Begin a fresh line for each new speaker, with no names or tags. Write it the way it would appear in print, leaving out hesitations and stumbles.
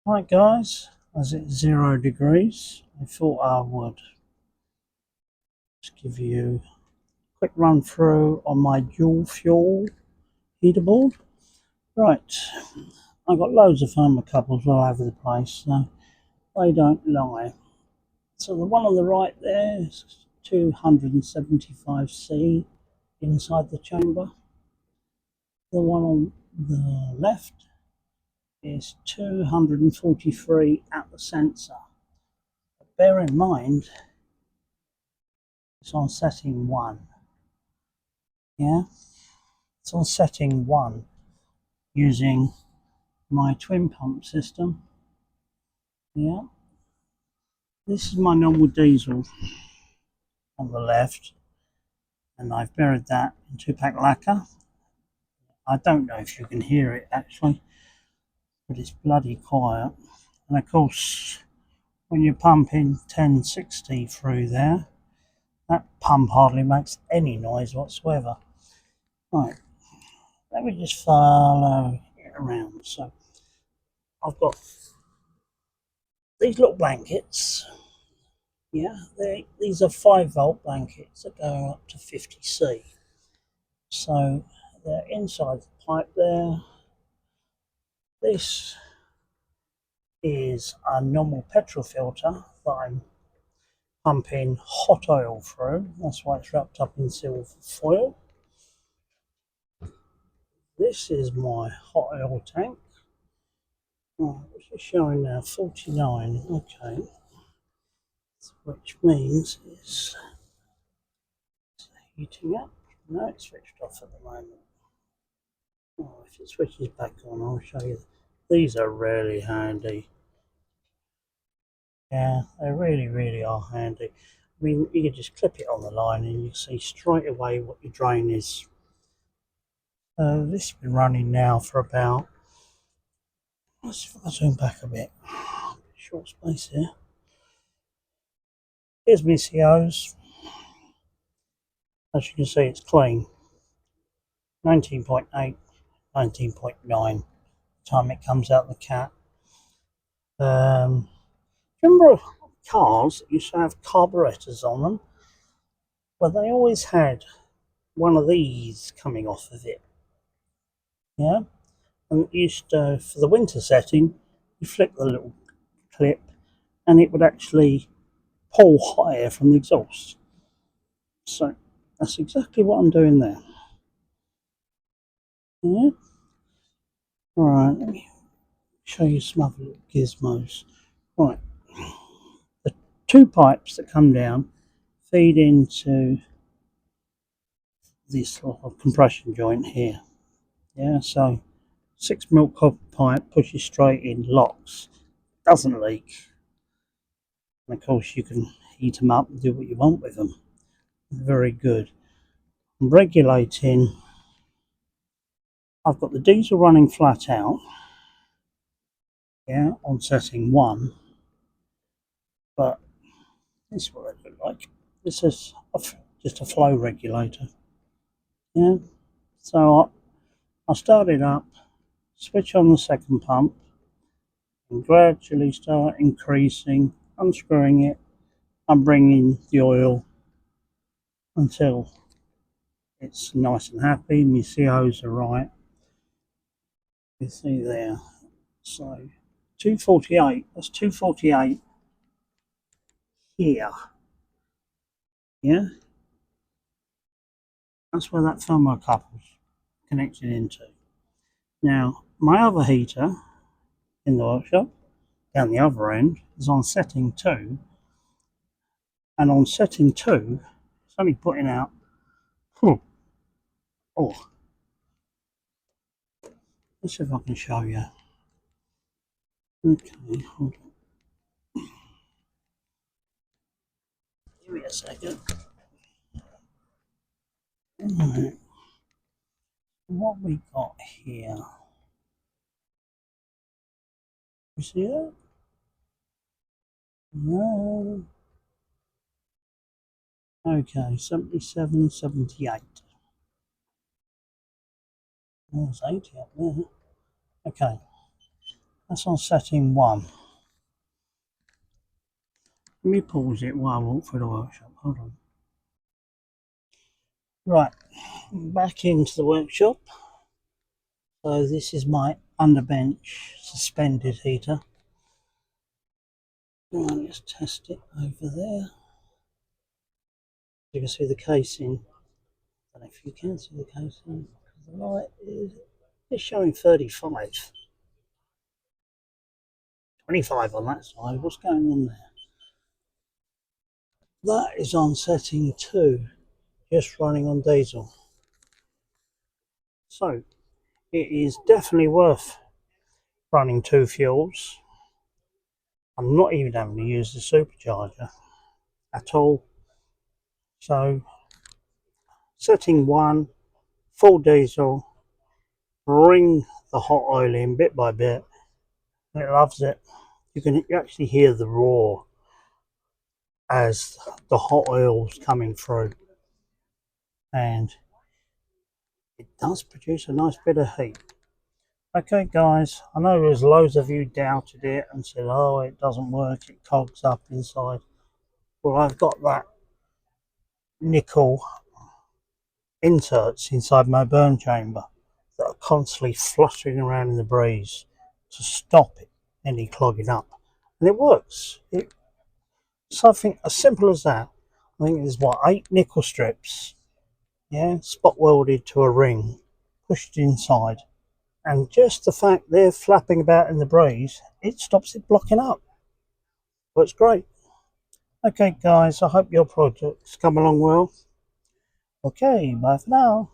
Hi guys, as it's 0 degrees, I thought I would just give you a quick run through on my dual fuel heater board. Right, I've got loads of thermocouples all over the place, so they don't lie. So the one on the right there is 275C inside the chamber. The one on the left is 243 at the sensor. But bear in mind, it's on setting 1. Yeah, it's on setting 1 using my twin pump system. Yeah, this is my normal diesel on the left, and I've buried that in 2-pack lacquer. I don't know if you can hear it actually, but it's bloody quiet. And of course, when you're pumping 1060 through there, that pump hardly makes any noise whatsoever. Right, let me just follow it around. So I've got these little blankets. Yeah, these are 5-volt blankets that go up to 50C. So they're inside the pipe there. This is a normal petrol filter that I'm pumping hot oil through. That's why it's wrapped up in silver foil. This is my hot oil tank. Oh, it's showing now 49. Okay, which means it's heating up. No, it's switched off at the moment. Oh, if it switches back on, I'll show you. These are really handy. Yeah, they really are handy. I mean, you can just clip it on the line and you can see straight away what your drain is. This has been running now for about, let's see if I zoom back a bit. Short space here. Here's my COs. As you can see, it's clean. 19.8, 19.9 time it comes out the cat. Remember cars that used to have carburetors on them? Well, they always had one of these coming off of it. Yeah, and it used to, for the winter setting, you flick the little clip and it would actually pull higher from the exhaust. So that's exactly what I'm doing there. Yeah. All right, let me show you some other little gizmos. Right, the two pipes that come down feed into this little compression joint here. Yeah, so 6 mil copper pipe pushes straight in, locks, doesn't leak. And of course, you can heat them up and do what you want with them. Very good. I'm regulating. I've got the diesel running flat out. Yeah, on setting 1. But this is what they look like. This is just a flow regulator. Yeah, so I start it up, switch on the second pump, and gradually start increasing, unscrewing it, and bringing the oil until it's nice and happy. My COs are right. You see there. So 248. That's 248 here. Yeah, that's where that thermocouple's connected into. Now my other heater in the workshop down the other end is on setting 2, and on setting 2 it's only putting out oh, let's see if I can show you. Okay, hold on. Give me a second. Alright, what we got here? You see that? No. Okay, 77, 78. There's 80 up there. Okay. That's on setting 1. Let me pause it while I walk through the workshop. Hold on. Right, back into the workshop. So this is my underbench suspended heater. Let's test it over there. You can see the casing. I don't know if you can see the casing. The light is showing 35. 25 on that side. What's going on there? That is on setting 2, just running on diesel. So it is definitely worth running 2 fuels. I'm not even having to use the supercharger at all. So setting 1, full diesel, bring the hot oil in bit by bit. It loves it. You can actually hear the roar as the hot oil's coming through, and it does produce a nice bit of heat. Okay guys, I know there's loads of you doubted it and said, oh, it doesn't work, it cogs up inside. Well, I've got that nickel inserts inside my burn chamber that are constantly fluttering around in the breeze to stop it any clogging up, and it works. Something as simple as that. I think there's what, 8 nickel strips, yeah, spot welded to a ring, pushed inside, and just the fact they're flapping about in the breeze, it stops it blocking up. Works great. Okay guys, I hope your project's come along well. Okay, bye for now.